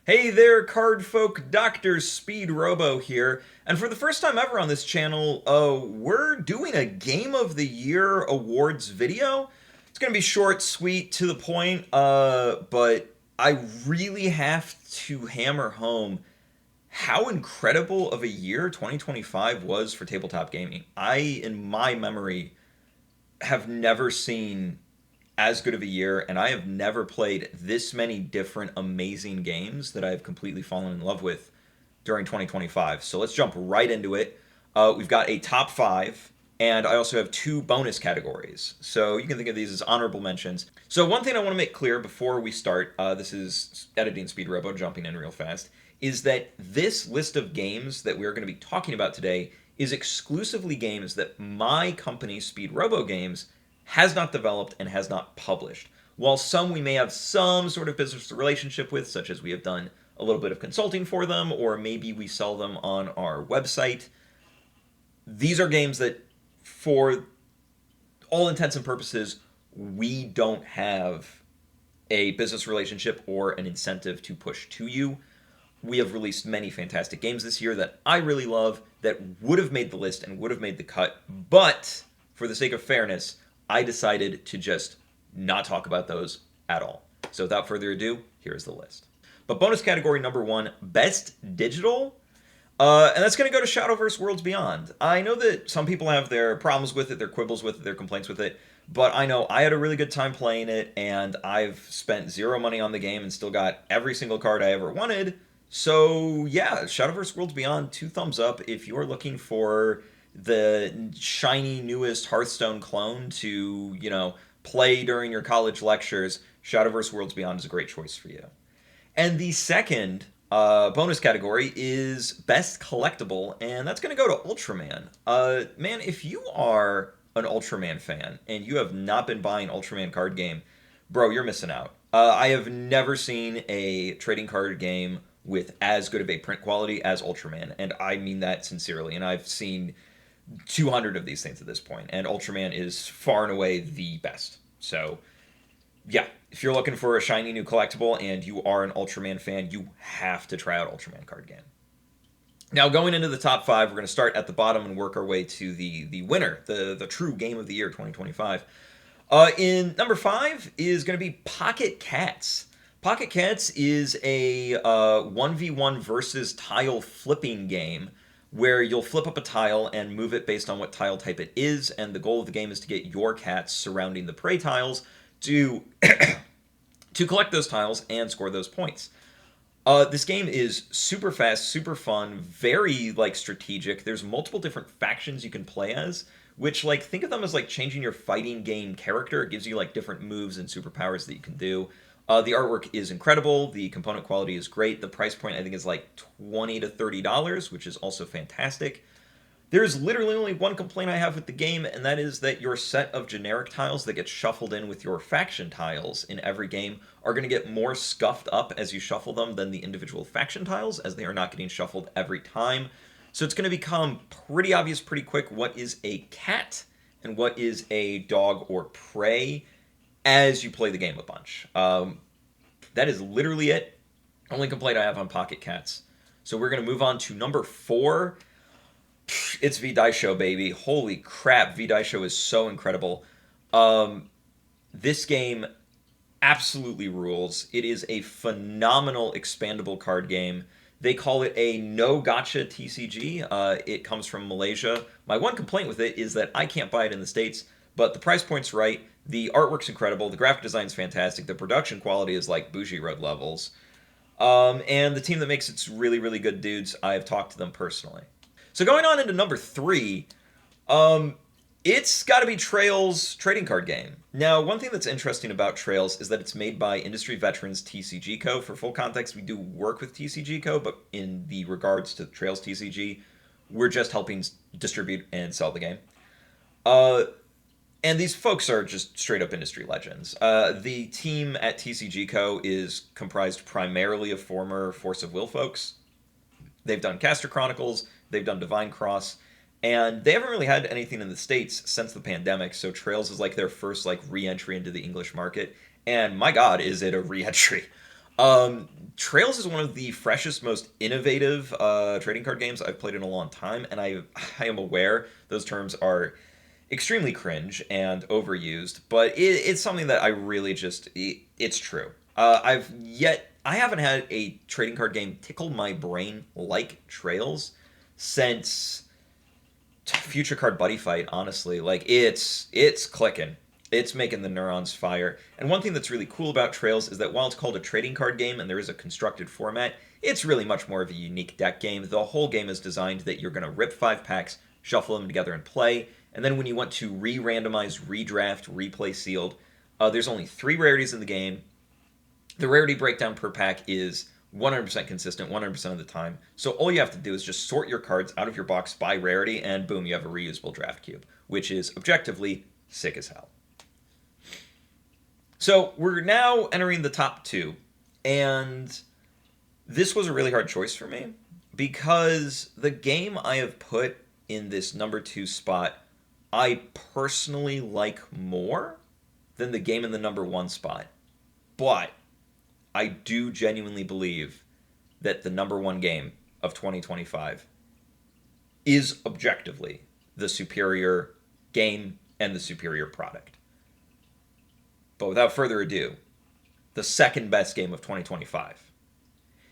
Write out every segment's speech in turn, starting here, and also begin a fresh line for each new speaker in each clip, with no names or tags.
Hey there, card folk, Dr. Speedrobo here, and for the first time ever on this channel, we're doing a Game of the Year awards video. It's gonna be short, sweet, to the point, but I really have to hammer home how incredible of a year 2025 was for tabletop gaming. In my memory, have never seen as good of a year, and I have never played this many different amazing games that I have completely fallen in love with during 2025. So let's jump right into it. We've got a top five, and I also have two bonus categories. So you can think of these as honorable mentions. So one thing I want to make clear before we start, this is editing Speed Robo, jumping in real fast, is that this list of games that we're going to be talking about today is exclusively games that my company, Speed Robo Games, has not developed and has not published. While some we may have some sort of business relationship with, such as we have done a little bit of consulting for them, or maybe we sell them on our website, these are games that, for all intents and purposes, we don't have a business relationship or an incentive to push to you. We have released many fantastic games this year that I really love that would have made the list and would have made the cut, but for the sake of fairness, I decided to just not talk about those at all. So without further ado, here's the list. But bonus category number one, Best Digital. And that's going to go to Shadowverse Worlds Beyond. I know that some people have their problems with it, their quibbles with it, their complaints with it, but I know I had a really good time playing it, and I've spent zero money on the game and still got every single card I ever wanted. So yeah, Shadowverse Worlds Beyond, two thumbs up if you're looking for the shiny newest Hearthstone clone to, play during your college lectures. Shadowverse Worlds Beyond is a great choice for you. And the second bonus category is Best Collectible, and that's going to go to Ultraman. Man, if you are an Ultraman fan and you have not been buying Ultraman card game, bro, you're missing out. I have never seen a trading card game with as good of a print quality as Ultraman, and I mean that sincerely. And I've seen 200 of these things at this point, and Ultraman is far and away the best. So, yeah, if you're looking for a shiny new collectible and you are an Ultraman fan, you have to try out Ultraman card game. Now, going into the top five, we're going to start at the bottom and work our way to the winner, the true game of the year 2025. In number five is going to be Pocket Cats. Pocket Cats is a 1v1 versus tile flipping game where you'll flip up a tile and move it based on what tile type it is, and the goal of the game is to get your cats surrounding the prey tiles to to collect those tiles and score those points. This game is super fast, super fun, very strategic. There's multiple different factions you can play as, which think of them as changing your fighting game character. It gives you different moves and superpowers that you can do. The artwork is incredible. The component quality is great. The price point I think is $20 to $30, which is also fantastic. There's literally only one complaint I have with the game, and that is that your set of generic tiles that get shuffled in with your faction tiles in every game are going to get more scuffed up as you shuffle them than the individual faction tiles, as they are not getting shuffled every time. So it's going to become pretty obvious pretty quick what is a cat and what is a dog or prey as you play the game a bunch. That is literally it. Only complaint I have on Pocket Cats. So we're going to move on to number four. It's V-Daisho, baby. Holy crap, V-Daisho is so incredible. This game absolutely rules. It is a phenomenal expandable card game. They call it a no gotcha TCG. It comes from Malaysia. My one complaint with it is that I can't buy it in the States, but the price point's right. The artwork's incredible. The graphic design's fantastic. The production quality is Bougie Road levels. And the team that makes it's really, really good dudes. I have talked to them personally. So going on into number three, it's got to be Trails trading card game. Now, one thing that's interesting about Trails is that it's made by industry veterans TCG Co. For full context, we do work with TCG Co., but in the regards to Trails TCG, we're just helping distribute and sell the game. And these folks are just straight up industry legends. The team at TCG Co. is comprised primarily of former Force of Will folks. They've done Caster Chronicles, they've done Divine Cross, and they haven't really had anything in the States since the pandemic, so Trails is their first re-entry into the English market, and my god, is it a re-entry. Trails is one of the freshest, most innovative trading card games I've played in a long time, and I am aware those terms are extremely cringe and overused, but it's something that I really it's true. I haven't had a trading card game tickle my brain like Trails since Future Card Buddy Fight. Honestly, like it's clicking. It's making the neurons fire. And one thing that's really cool about Trails is that while it's called a trading card game and there is a constructed format, it's really much more of a unique deck game. The whole game is designed that you're going to rip 5 packs, shuffle them together and play, and then when you want to re-randomize, redraft, replay sealed, there's only 3 rarities in the game. The rarity breakdown per pack is 100% consistent 100% of the time. So all you have to do is just sort your cards out of your box by rarity, and boom, you have a reusable draft cube, which is objectively sick as hell. So we're now entering the top 2, and this was a really hard choice for me because the game I have put in this number 2 spot I personally like more than the game in the number 1 spot. But I do genuinely believe that the number 1 game of 2025 is objectively the superior game and the superior product. But without further ado, the second best game of 2025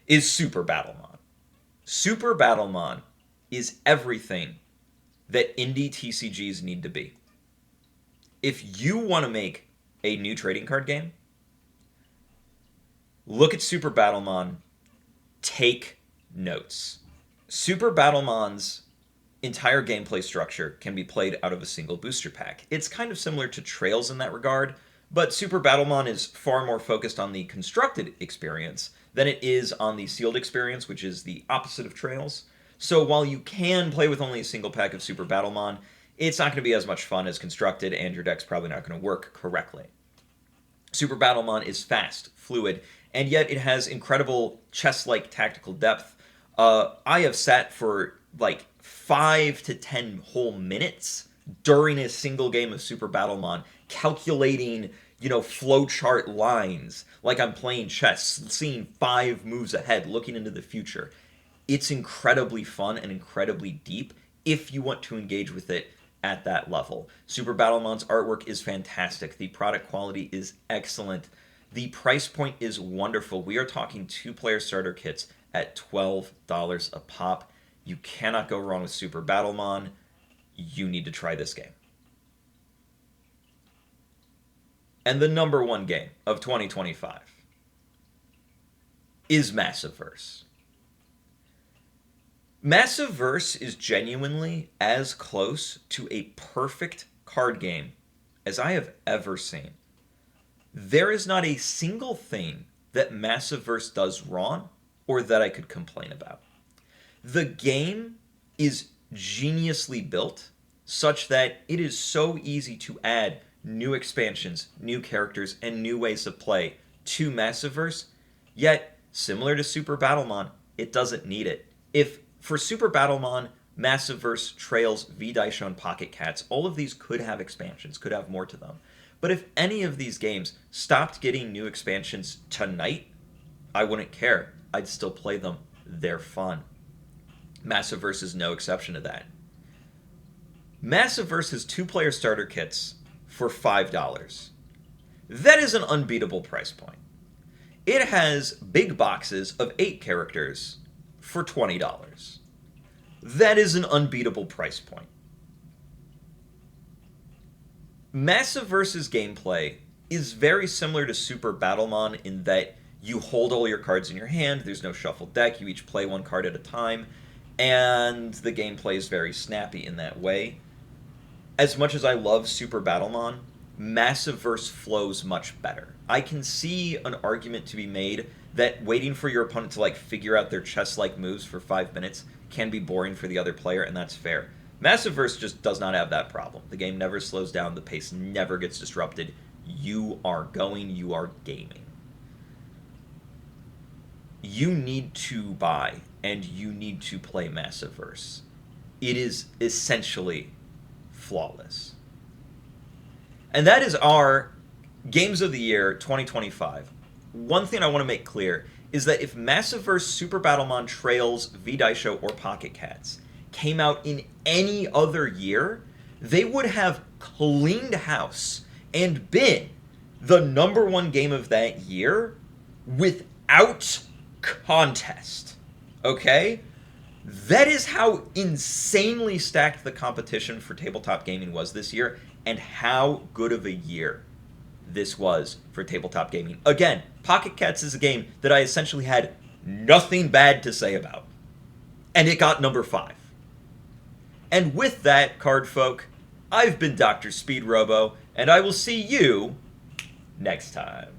is Super Battlemon. Super Battlemon is everything that indie TCGs need to be. If you want to make a new trading card game, look at Super Battlemon, take notes. Super Battlemon's entire gameplay structure can be played out of a single booster pack. It's kind of similar to Trails in that regard, but Super Battlemon is far more focused on the constructed experience than it is on the sealed experience, which is the opposite of Trails. So while you can play with only a single pack of Super Battlemon, it's not going to be as much fun as constructed, and your deck's probably not going to work correctly. Super Battlemon is fast, fluid, and yet it has incredible chess-like tactical depth. I have sat for like 5 to 10 whole minutes during a single game of Super Battlemon, calculating, flowchart lines like I'm playing chess, seeing 5 moves ahead, looking into the future. It's incredibly fun and incredibly deep if you want to engage with it at that level. Super Battlemon's artwork is fantastic. The product quality is excellent. The price point is wonderful. We are talking 2-player starter kits at $12 a pop. You cannot go wrong with Super Battlemon. You need to try this game. And the number 1 game of 2025 is Massiveverse. Massiveverse is genuinely as close to a perfect card game as I have ever seen. There is not a single thing that Massiveverse does wrong or that I could complain about. The game is geniusly built such that it is so easy to add new expansions, new characters, and new ways of play to Massiveverse, yet, similar to Super Battlemon, it doesn't need it. If for Super Battlemon, Massiveverse, Trails, V-Daisho, and Pocket Cats, all of these could have expansions, could have more to them. But if any of these games stopped getting new expansions tonight, I wouldn't care. I'd still play them. They're fun. Massiveverse is no exception to that. Massiveverse has 2-player starter kits for $5. That is an unbeatable price point. It has big boxes of 8 characters for $20. That is an unbeatable price point. Massiveverse's gameplay is very similar to Super Battlemon in that you hold all your cards in your hand, there's no shuffled deck, you each play 1 card at a time, and the gameplay is very snappy in that way. As much as I love Super Battlemon, Massiveverse flows much better. I can see an argument to be made that waiting for your opponent to figure out their chess-like moves for 5 minutes can be boring for the other player, and that's fair. Massiveverse just does not have that problem. The game never slows down, the pace never gets disrupted. You are going, you are gaming. You need to buy and you need to play Massiveverse. It is essentially flawless. And that is our Games of the Year 2025. one thing I want to make clear is that if Massiverse Super Battlemon Trails, V-Daisho, or Pocket Cats came out in any other year, they would have cleaned house and been the #1 game of that year without contest. Okay? That is how insanely stacked the competition for tabletop gaming was this year, and how good of a year this was for tabletop gaming. Again, Pocket Cats is a game that I essentially had nothing bad to say about. And it got #5. And with that, card folk, I've been Dr. Speedrobo, and I will see you next time.